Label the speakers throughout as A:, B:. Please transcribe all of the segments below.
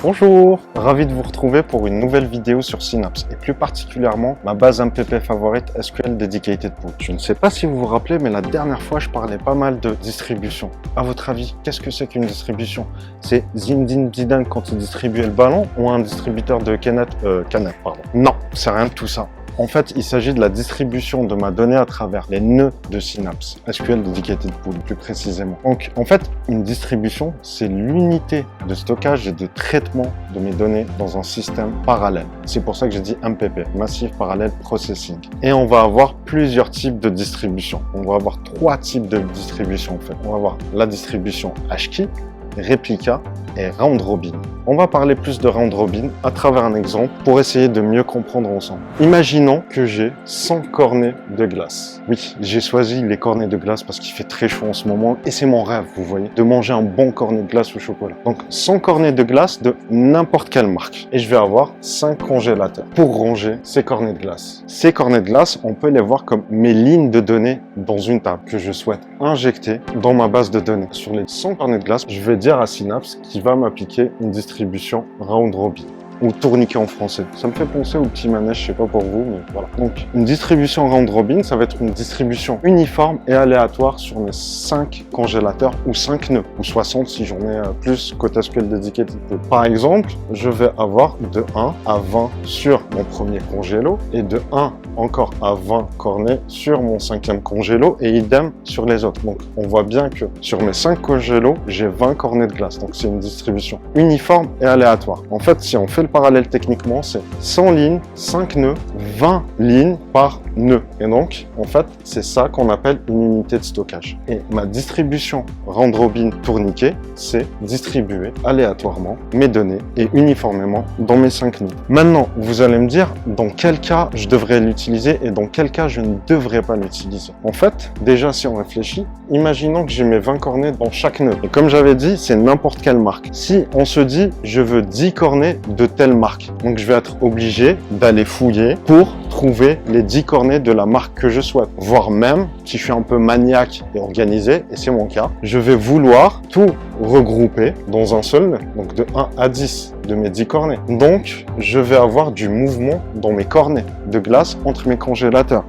A: Bonjour, ravi de vous retrouver pour une nouvelle vidéo sur Synapse et plus particulièrement ma base MPP favorite SQL Dedicated Pool. Je ne sais pas si vous vous rappelez, mais la dernière fois je parlais pas mal de distribution. À votre avis, qu'est-ce que c'est qu'une distribution? C'est Zinedine Zidane quand il distribuait le ballon ou un distributeur de canettes, pardon. Non, c'est rien de tout ça. En fait, il s'agit de la distribution de ma donnée à travers les nœuds de Synapse, SQL Dedicated Pool plus précisément. Donc, en fait, une distribution, c'est l'unité de stockage et de traitement de mes données dans un système parallèle. C'est pour ça que j'ai dit MPP, Massive Parallel Processing. Et on va avoir plusieurs types de distributions. On va avoir 3 types de distributions en fait. On va avoir la distribution Hashkey, Replica et Round Robin. On va parler plus de Round Robin à travers un exemple pour essayer de mieux comprendre ensemble. Imaginons que j'ai 100 cornets de glace. Oui, j'ai choisi les cornets de glace parce qu'il fait très chaud en ce moment et c'est mon rêve, vous voyez, de manger un bon cornet de glace au chocolat. Donc 100 cornets de glace de n'importe quelle marque et je vais avoir 5 congélateurs pour ranger ces cornets de glace. Ces cornets de glace, on peut les voir comme mes lignes de données dans une table que je souhaite injecter dans ma base de données. Sur les 100 cornets de glace, je vais dire à Synapse qu'il va m'appliquer une distribution Round Robin ou tourniquet en français. Ça me fait penser au petit manège, je sais pas pour vous, mais voilà. Donc, une distribution Round Robin, ça va être une distribution uniforme et aléatoire sur mes 5 congélateurs ou 5 nœuds, ou 60 si j'en ai plus côté SQL Dedicated Pool. Par exemple, je vais avoir de 1 à 20 sur mon premier congélo et de 1 encore à 20 cornets sur mon 5e congélo et idem sur les autres. Donc, on voit bien que sur mes 5 congélos, j'ai 20 cornets de glace. Donc, c'est une distribution uniforme et aléatoire. En fait, si on fait le parallèle techniquement, c'est 100 lignes, 5 nœuds, 20 lignes par nœud. Et donc, en fait, c'est ça qu'on appelle une unité de stockage. Et ma distribution Round Robin tourniquet, c'est distribuer aléatoirement mes données et uniformément dans mes 5 nœuds. Maintenant, vous allez me dire dans quel cas je devrais l'utiliser et dans quel cas je ne devrais pas l'utiliser. En fait, déjà, si on réfléchit, imaginons que j'ai mes 20 cornets dans chaque nœud. Et comme j'avais dit, c'est n'importe quelle marque. Si on se dit, je veux 10 cornets de telle marque, donc je vais être obligé d'aller fouiller pour trouver les 10 cornets de la marque que je souhaite. Voire même, si je suis un peu maniaque et organisé, et c'est mon cas, je vais vouloir tout regrouper dans un seul nœud, donc de 1 à 10 de mes 10 cornets. Donc, je vais avoir du mouvement dans mes cornets de glace entre mes congélateurs.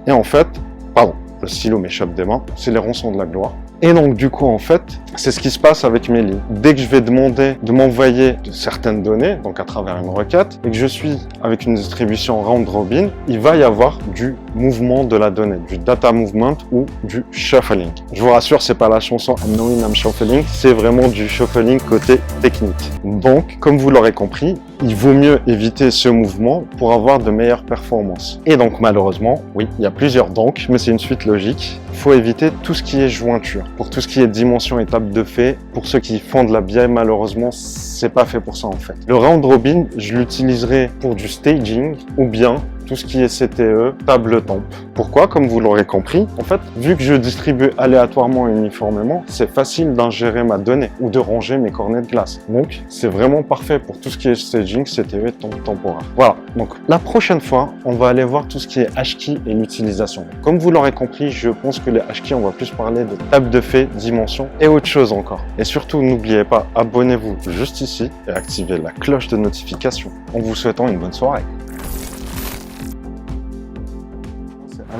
A: Et en fait, pardon, le stylo m'échappe des mains, c'est les ronçons de la gloire. Et donc, du coup, en fait, c'est ce qui se passe avec mes lignes. Dès que je vais demander de m'envoyer de certaines données, donc à travers une requête, et que je suis avec une distribution Round Robin, il va y avoir du mouvement de la donnée, du data movement ou du shuffling. Je vous rassure, c'est pas la chanson I'm Knowing I'm Shuffling, c'est vraiment du shuffling côté technique. Donc, comme vous l'aurez compris, il vaut mieux éviter ce mouvement pour avoir de meilleures performances. Et donc, malheureusement, oui, il y a plusieurs donc, mais c'est une suite logique. Il faut éviter tout ce qui est jointure. Pour tout ce qui est dimension, étape de fait, pour ceux qui font de la BI, malheureusement, c'est pas fait pour ça en fait. Le Round Robin, je l'utiliserai pour du staging ou bien tout ce qui est CTE, table temp. Pourquoi? Comme vous l'aurez compris, en fait, vu que je distribue aléatoirement et uniformément, c'est facile d'ingérer ma donnée ou de ranger mes cornets de glace. Donc, c'est vraiment parfait pour tout ce qui est staging, CTE et temp temporaire. Voilà. Donc, la prochaine fois, on va aller voir tout ce qui est Hashkey et l'utilisation. Comme vous l'aurez compris, je pense que les Hashkey, on va plus parler de table de fait, dimension et autre chose encore. Et surtout, n'oubliez pas, abonnez-vous juste ici et activez la cloche de notification. En vous souhaitant une bonne soirée.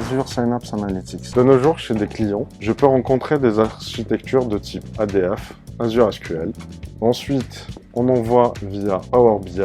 A: Azure Synapse Analytics. De nos jours, chez des clients, je peux rencontrer des architectures de type ADF, Azure SQL. Ensuite, on envoie via Power BI